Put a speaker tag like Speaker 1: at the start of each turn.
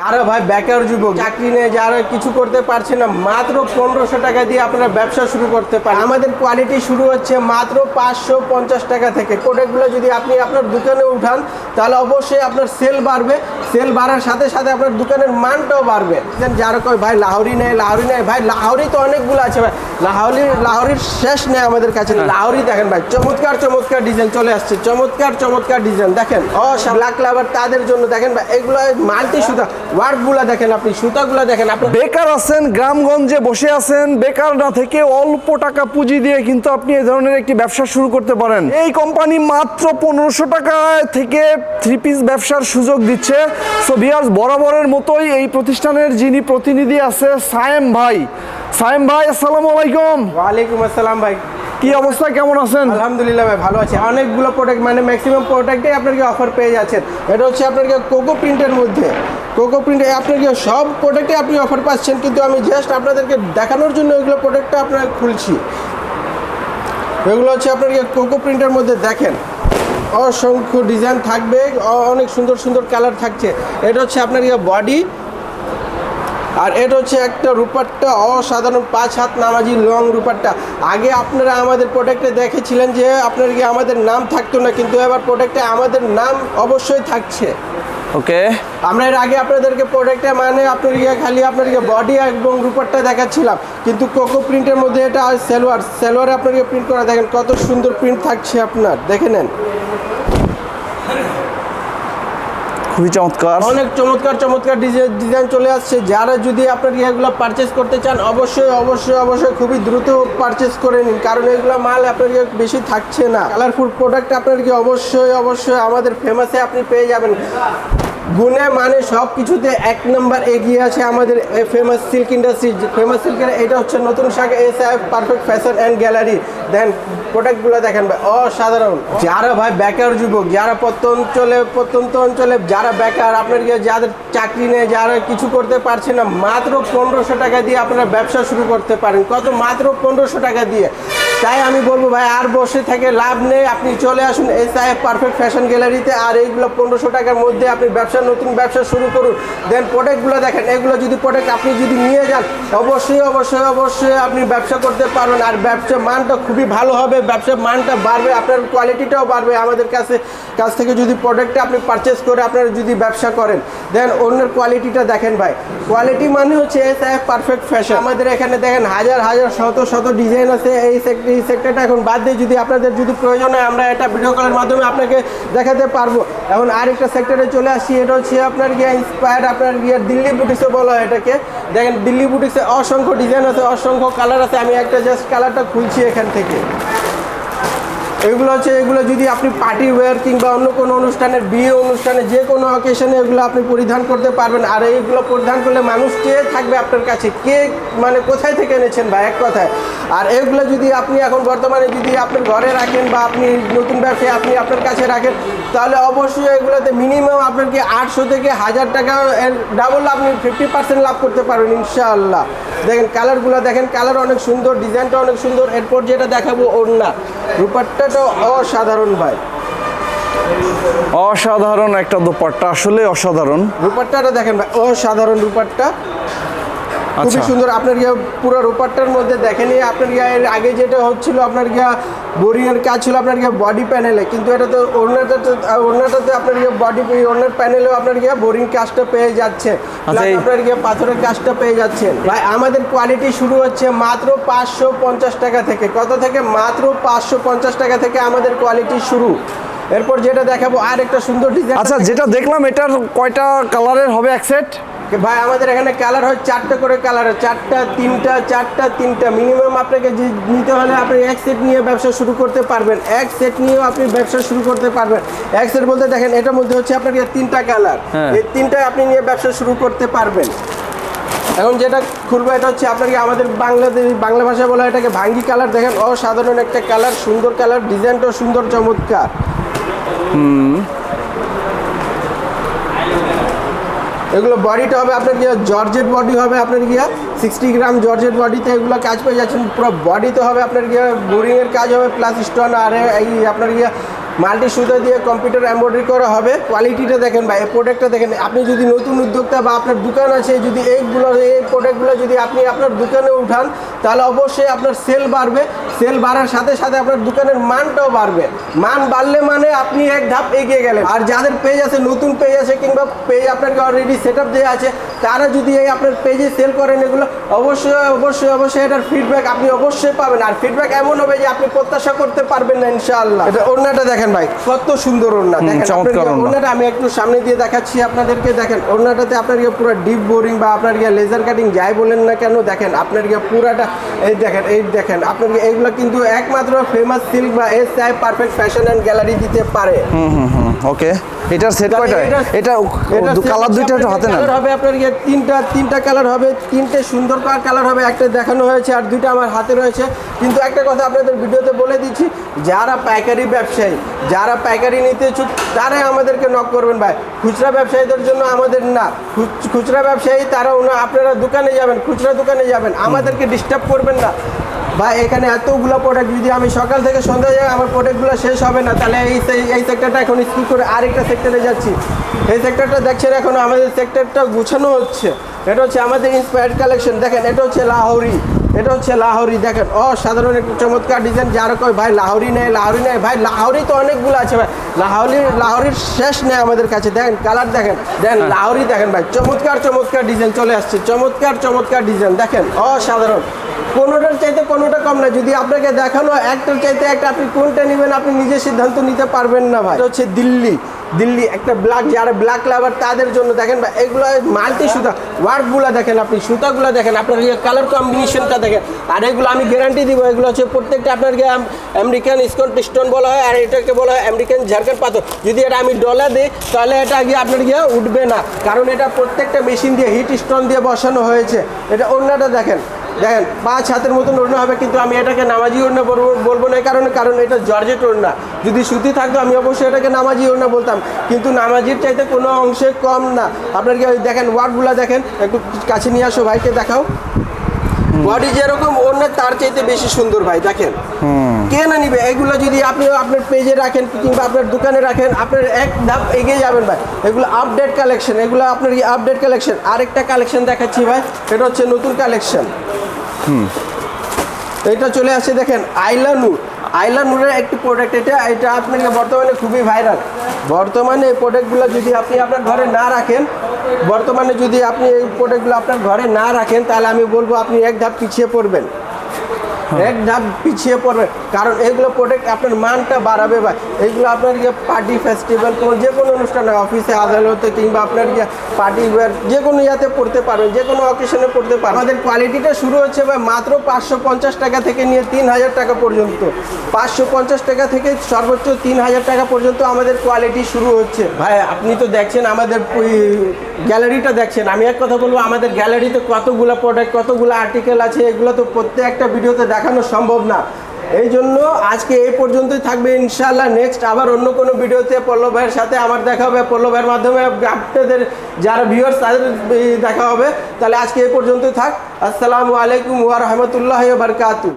Speaker 1: যারা ভাই বেকার যুবক চাকরি নেই, যারা কিছু করতে পারছে না, মাত্র 1500 টাকা দিয়ে আপনারা ব্যবসা শুরু করতে পারেন। আমাদের কোয়ালিটি শুরু হচ্ছে মাত্র 550 টাকা থেকে। প্রোডাক্টগুলো যদি আপনি আপনার দোকানে উঠান তাহলে অবশ্যই আপনার সেল বাড়বে। সেল বাড়ার সাথে সাথে আপনার দোকানের মানটাও বাড়বে। যারা কয় ভাই লাহোরি নেই, ভাই লাহোরি তো অনেকগুলো আছে ভাই। লাহোরির শেষ নেই আমাদের কাছে। লাহোরি দেখেন ভাই, চমৎকার ডিজাইন চলে আসছে। চমৎকার ডিজাইন দেখেন। ব্ল্যাক লাভার তাদের জন্য দেখেন ভাই, এগুলো মাল্টি সুতা ওয়ার্কগুলো দেখেন, আপনি সুতাগুলো দেখেন। আপনি
Speaker 2: বেকার আছেন, গ্রামগঞ্জে বসে আছেন, বেকার না থেকে অল্প টাকা পুঁজি দিয়ে কিন্তু আপনি এই ধরনের একটি ব্যবসা শুরু করতে পারেন। এই কোম্পানি মাত্র 1500 টাকা থেকে 3 পিস ব্যবসার সুযোগ দিচ্ছে। সো ভিউয়ার্স, বরাবরের মতোই এই প্রতিষ্ঠানের যিনি প্রতিনিধি আছে সায়েম ভাই, আসসালামু আলাইকুম।
Speaker 1: ওয়ালাইকুম আসসালাম ভাই,
Speaker 2: কি অবস্থা, কেমন আছেন?
Speaker 1: আলহামদুলিল্লাহ ভাই, ভালো আছে। অনেকগুলো প্রোডাক্ট মানে ম্যাক্সিমাম প্রোডাক্টই আপনাকে অফার পেয়ে যাচ্ছেন। এটা হচ্ছে আপনাকে কোকো প্রিন্টের মধ্যে, কোকো প্রিন্টে আপনাকে সব প্রোডাক্টে আপনি অফার পাচ্ছেন, কিন্তু আমি জাস্ট আপনাদেরকে দেখানোর জন্য ওইগুলো প্রোডাক্টটা আপনার খুলছি। এগুলো হচ্ছে আপনাকে কোকো প্রিন্টের মধ্যে দেখেন, অসংখ্য ডিজাইন থাকবে, অনেক সুন্দর কালার থাকছে। এটা হচ্ছে আপনার বডি, আর এটা হচ্ছে একটা রূপারটা, অসাধারণ 5 হাত নামাজি লং রূপারটা। আগে আপনারা আমাদের প্রোডাক্টে দেখেছিলেন যে আপনার আমাদের নাম থাকতো না, কিন্তু এবার প্রোডাক্টে আমাদের নাম অবশ্যই থাকছে।
Speaker 2: ওকে,
Speaker 1: আমরা এর আগে আপনাদেরকে প্রোডাক্টে মানে আপনার খালি আপনার বডি এবং রূপারটা দেখাচ্ছিলাম, কিন্তু কোকো প্রিন্টের মধ্যে এটা সেলোয়ারে আপনাকে প্রিন্ট করা দেখেন, কত সুন্দর প্রিন্ট থাকছে। আপনার দেখে নেন,
Speaker 2: খুবই চমৎকার,
Speaker 1: অনেক চমৎকার ডিজাইন চলে আসছে। যারা যদি আপনার এগুলো পারচেস করতে চান অবশ্যই খুবই দ্রুত পারচেস করে নিন, কারণ এগুলো মাল আপনার বেশি থাকছে না। কালারফুল প্রোডাক্ট আপনার অবশ্যই আমাদের ফেমাসে আপনি পেয়ে যাবেন। গুণে মানে সব কিছুতে 1 নম্বর এগিয়ে আছে আমাদের ফেমাস সিল্ক ইন্ডাস্ট্রি। ফেমাস সিল্কের এটা হচ্ছে নতুন শাখা SIF perfect fashion and gallery. Then প্রোডাক্টগুলো দেখেন ভাই, অসাধারণ। যারা ভাই বেকার যুবক, যারা প্রত্যন্ত অঞ্চলে যারা বেকার, আপনার যাদের চাকরি নেই, যারা কিছু করতে পারছে না, মাত্র 1500 টাকা দিয়ে আপনারা ব্যবসা শুরু করতে পারেন। মাত্র 1500 টাকা দিয়ে। তাই আমি বলবো ভাই, আর বসে থেকে লাভ নেই, আপনি চলে আসুন এসআইএফ পারফেক্ট ফ্যাশন গ্যালারিতে। আর এইগুলো 1500 টাকার মধ্যে আপনি নতুন ব্যবসা শুরু করুন। দেন প্রোডাক্টগুলো দেখেন, এগুলো যদি প্রোডাক্ট আপনি যদি নিয়ে যান অবশ্যই আপনি ব্যবসা করতে পারবেন। আর ব্যবসার মানটা খুবই ভালো হবে, ব্যবসার মানটা বাড়বে, আপনার কোয়ালিটিটাও বাড়বে। আমাদের কাছ থেকে যদি প্রোডাক্টটা আপনি পারচেস করে আপনারা যদি ব্যবসা করেন, দেন অন্যের কোয়ালিটিটা দেখেন ভাই। কোয়ালিটি মানে হচ্ছে এসআইএফ পারফেক্ট ফ্যাশন। আমাদের এখানে দেখেন হাজার শত ডিজাইন আছে। এই সেক্টরটা এখন বাদ দিয়ে যদি আপনাদের যদি প্রয়োজন হয়, আমরা এটা ভিডিও কলের মাধ্যমে আপনাকে দেখাতে পারবো। এখন আরেকটা সেক্টরে চলে আসছি, এটা হচ্ছে আপনার ইন্সপায়ার্ড, আপনার দিল্লি বুটিক্সও বলা হয় এটাকে। দেখেন দিল্লি বুটিক্সে অসংখ্য ডিজাইন আছে, অসংখ্য কালার আছে। আমি একটা জাস্ট কালারটা খুলছি এখান থেকে। এগুলো যদি আপনি পার্টি ওয়্যার কিংবা অন্য কোনো অনুষ্ঠানের, বিয়ে অনুষ্ঠানে, যে কোনো অকেশনে এগুলো আপনি পরিধান করতে পারবেন। আর এইগুলো পরিধান করলে মানুষ কে থাকবে আপনার কাছে, কে মানে কোথায় থেকে এনেছেন ভাই, এক কথায়। আর এগুলো যদি আপনি এখন বর্তমানে যদি আপনার ঘরে রাখেন বা আপনি নতুন ব্যবসায় আপনি আপনার কাছে রাখেন, তাহলে অবশ্যই এগুলোতে মিনিমাম আপনাকে 800 থেকে 1000 টাকা ডাবল আপনি 50% লাভ করতে পারবেন ইনশাআল্লাহ। দেখেন কালারগুলো দেখেন, কালার অনেক সুন্দর, ডিজাইনটা অনেক সুন্দর। এরপর যেটা দেখাবো ওড়না, রূপারটা অসাধারণ ভাই,
Speaker 2: অসাধারণ একটা দোপাট্টা, আসলে অসাধারণ।
Speaker 1: রূপারটাটা দেখেন ভাই, অসাধারণ রূপারটা, খুবই সুন্দর। আপনার পুরো রূপারটার মধ্যে দেখেন, আপনার এর আগে যেটা হচ্ছিল আপনার বোরিংয়ের কাজ ছিল আপনার বডি প্যানেলে, কিন্তু এটা তো ওড়নাটাতে আপনার বডি ওড়নার প্যানেলেও আপনার বোরিং কাজটা পেয়ে যাচ্ছে, আপনার পাথরের কাজটা পেয়ে যাচ্ছে ভাই। আমাদের কোয়ালিটি শুরু হচ্ছে মাত্র 550 টাকা থেকে। কত থেকে? মাত্র 550 টাকা থেকে আমাদের কোয়ালিটি শুরু। এরপর যেটা দেখাবো আর একটা সুন্দর ডিজাইন।
Speaker 2: আচ্ছা, যেটা দেখলাম এটার কয়টা কালারের হবে এক সেট?
Speaker 1: ভাই আমাদের এখানে কালার হয় 4টা করে কালার, 4টা 3টা মিনিমাম। আপনাকে নিতে হলে আপনি এক সেট নিয়ে ব্যবসা শুরু করতে পারবেন, এক সেট নিয়েও আপনি ব্যবসা শুরু করতে পারবেন। এক সেট বলতে দেখেন, এটার মধ্যে হচ্ছে আপনার 3টা কালার, এই 3টায় আপনি নিয়ে ব্যবসা শুরু করতে পারবেন। এখন যেটা খুলবো এটা হচ্ছে আপনাকে আমাদের বাংলা ভাষায় বলা হয় এটাকে ভাঙ্গি কালার। দেখেন অসাধারণ একটা কালার, সুন্দর কালার, ডিজাইনটাও সুন্দর, চমৎকার। এগুলো বডিটা হবে আপনার জর্জেট বডি হবে আপনার 60 গ্রাম জর্জেট বডিতে এগুলো কাজ পেয়ে যাচ্ছেন। পুরো বডিতে হবে আপনার বোরিংয়ের কাজ হবে প্লাস স্টোন। আর এই আপনার মাল্টি সুতা দিয়ে কম্পিউটার এমব্রয়ডারি করা হবে। কোয়ালিটিটা দেখেন ভাই, এই প্রোডাক্টটা দেখেন। আপনি যদি নতুন উদ্যোক্তা বা আপনার দোকান আছে, যদি এই প্রোডাক্টগুলো যদি আপনি আপনার দোকানে উঠান, তাহলে অবশ্যই আপনার সেল বাড়বে। সেল বাড়ার সাথে সাথে আপনার দোকানের মানটাও বাড়বে। মান বাড়লে মানে আপনি এক ধাপ এগিয়ে গেলেন। আর যাদের পেজ আছে, নতুন পেজ আছে কিংবা পেজ আপনাকে অলরেডি সেট আপ দেওয়া আছে, তারা যদি এই আপনার পেজে সেল করেন, এগুলো অবশ্যই এটার ফিডব্যাক আপনি অবশ্যই পাবেন। আর ফিডব্যাক এমন হবে যে আপনি প্রত্যাশা করতে পারবেন না ইনশাআল্লাহ। এটা ওড়নাটা দেখেন ভাই, কত সুন্দর ওড়না দেখেন।
Speaker 2: চমৎকার ওড়না।
Speaker 1: ওড়নাটা আমি একটু সামনে দিয়ে দেখাচ্ছি আপনাদেরকে। দেখেন ওড়নাটাতে আপনার পুরো ডিপ বোরিং বা আপনার লেজার কাটিং যাই বলেন না কেন, দেখেন আপনার পুরাটা এই দেখেন আপনার এইগুলো কিন্তু একমাত্র ফেমাস সিল্ক বা SI perfect fashion and gallery দিতে পারে।
Speaker 2: ওকে, এটার সেট কয়টা? এটা কালার দুইটা হাতে না
Speaker 1: হবে আপনার তিনটা কালার হবে, তিনটে সুন্দর কালার হবে। একটা দেখানো হয়েছে আর দুইটা আমার হাতে রয়েছে। কিন্তু একটা কথা আপনাদের ভিডিওতে বলে দিচ্ছি, যারা পাইকারি ব্যবসায়ী, যারা পাইকারি নিতে ইচ্ছুক, তারাই আমাদেরকে নক করবেন ভাই। খুচরা ব্যবসায়ীদের জন্য আমাদের না। খুচরা ব্যবসায়ী তারা আপনারা দোকানে যাবেন, খুচরা দোকানে যাবেন, আমাদেরকে ডিস্টার্ব করবেন না ভাই। এখানে এতগুলো প্রোডাক্ট, যদি আমি সকাল থেকে সন্ধ্যা যাই আমার প্রোডাক্টগুলো শেষ হবে না। তাহলে এই সেক্টরটা এখন স্কিপ করে আরেকটা সেক্টরে যাচ্ছি। এই সেক্টরটা দেখছেন, এখন আমাদের সেক্টরটা গুছানো হচ্ছে। এটা হচ্ছে আমাদের ইন্সপায়ার্ড কালেকশন। দেখেন এটা হচ্ছে লাহোরি, দেখেন অসাধারণ একটা চমৎকার ডিজাইন। যারা কয় ভাই লাহোরি নেই ভাই, লাহোরি তো অনেকগুলো আছে ভাই। লাহোরির শেষ নেই আমাদের কাছে। দেখেন কালার দেখেন লাহোরি দেখেন ভাই, চমৎকার ডিজাইন চলে আসছে। চমৎকার ডিজাইন দেখেন, অসাধারণ। কোনোটার চাইতে কোনোটা কম না। যদি আপনাকে দেখানো একটার চাইতে একটা, আপনি কোনটা নেবেন আপনি নিজে সিদ্ধান্ত নিতে পারবেন না ভাই। এটা হচ্ছে দিল্লি একটা ব্ল্যাক, যারা ব্ল্যাক লাভার তাদের জন্য। দেখেন ভাই এগুলো মাল্টি সুতা, ওয়ার্কগুলো দেখেন, আপনি সুতাগুলো দেখেন, আপনার কালার কম্বিনেশনটা দেখেন। আর এগুলো আমি গ্যারান্টি দিব, এগুলো হচ্ছে প্রত্যেকটা আপনার আমেরিকান স্টোন বলা হয়, আর এটাকে বলা হয় আমেরিকান ঝাড়খান্ড পাথর। যদি এটা আমি ডলার দিই তাহলে এটা আপনার উঠবে না, কারণ এটা প্রত্যেকটা মেশিন দিয়ে হিট স্টোন দিয়ে বসানো হয়েছে। এটা ওড়নাটা দেখেন 5 হাতের মতন ওড়না হবে। কিন্তু আমি এটাকে নামাজি ওড়না বলবো না, কারণ এটা জর্জেট ওড়না। যদি সুতি থাকতো আমি অবশ্যই এটাকে নামাজি ওড়না বলতাম, কিন্তু নামাজির চাইতে কোনো অংশে কম না। আপনার দেখেন ওয়ার্কগুলো দেখেন, একটু কাছে নিয়ে আসো ভাইকে দেখাও। বডি যেরকম ওড়না তার চাইতে বেশি সুন্দর ভাই, দেখেন। কে না নিবে এগুলো? যদি আপনি আপনার পেজে রাখেন কিংবা আপনার দোকানে রাখেন, আপনার এক ধাপ এগিয়ে যাবেন ভাই। এগুলো আপডেট কালেকশন, এগুলো আপনার আপডেট কালেকশন। আরেকটা কালেকশন দেখাচ্ছি ভাই, এটা হচ্ছে নতুন কালেকশন। এটা চলে আসছে দেখেন আইলানুরের একটি প্রোডাক্ট। এটা আপনার বর্তমানে খুবই ভাইরাল। বর্তমানে এই প্রোডাক্টগুলো যদি আপনি আপনার ঘরে না রাখেন, তাহলে আমি বলবো আপনি এক ধাপ পিছিয়ে পড়বেন। কারণ এগুলো প্রোডাক্ট আপনার মানটা বাড়াবে ভাই। এগুলো আপনার পার্টি ফেস্টিভ্যাল, যে কোনো অনুষ্ঠানে, অফিসে, আদালতে কিংবা আপনার পার্টি ওয়্যার, যে কোনো ইয়াতে পড়তে পারবেন, যে কোনো অকেশনে পড়তে পারবেন। আমাদের কোয়ালিটিটা শুরু হচ্ছে ভাই মাত্র 550 টাকা থেকে নিয়ে 3000 টাকা পর্যন্ত। 550 টাকা থেকে সর্বোচ্চ 3000 টাকা পর্যন্ত আমাদের কোয়ালিটি শুরু হচ্ছে ভাই। আপনি তো দেখছেন আমাদের গ্যালারিটা দেখছেন। আমি এক কথা বলবো, আমাদের গ্যালারিতে কতগুলো প্রোডাক্ট, কতগুলো আর্টিকেল আছে, এগুলো তো প্রত্যেকটা ভিডিওতে দেখানো সম্ভব না। এই জন্য আজকে এই পর্যন্তই থাকবে ইনশাআল্লাহ। নেক্সট আবার অন্য কোনো ভিডিওতে পল্লব ভাইয়ের সাথে আমার দেখা হবে। পল্লব ভাইয়ের মাধ্যমে আপনাদের যারা ভিউয়ার্স তাদের দেখা হবে। তাহলে আজকে এই পর্যন্তই থাক। আসসালামু আলাইকুম ওয়া রাহমাতুল্লাহি ওয়া বারাকাতুহু।